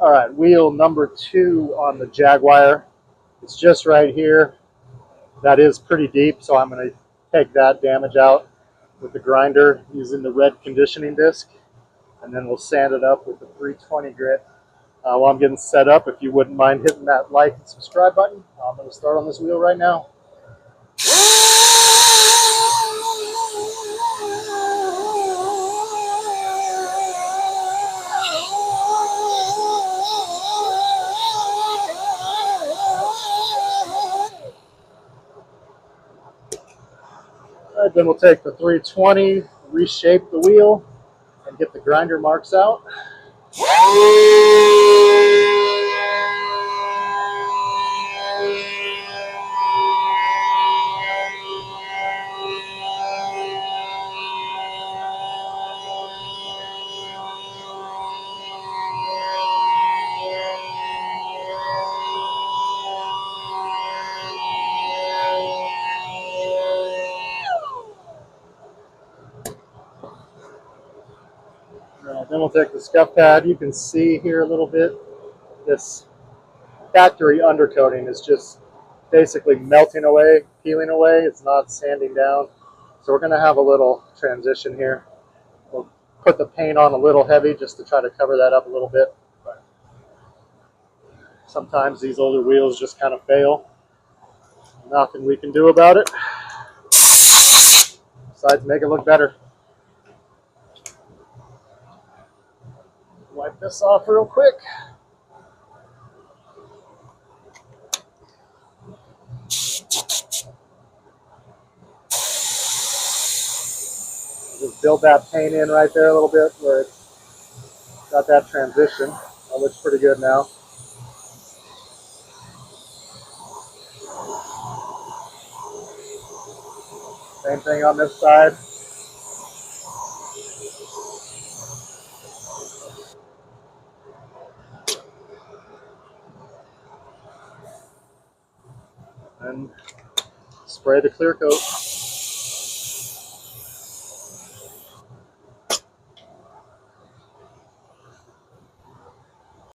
All right, wheel number 2 on the Jaguar. It's just right here. That is pretty deep, so I'm going to take that damage out with the grinder using the red conditioning disc, and then we'll sand it up with the 320 grit. While I'm getting set up, if you wouldn't mind hitting that like and subscribe button, I'm going to start on this wheel right now. All right, then we'll take the 320, reshape the wheel, and get the grinder marks out. Then we'll take the scuff pad. You can see here a little bit, this factory undercoating is just basically melting away, peeling away. It's not sanding down. So we're going to have a little transition here. We'll put the paint on a little heavy just to try to cover that up a little bit. But sometimes these older wheels just kind of fail. Nothing we can do about it besides make it look better. Wipe this off real quick. Just build that paint in right there a little bit where it's got that transition. That looks pretty good now. Same thing on this side. And spray the clear coat.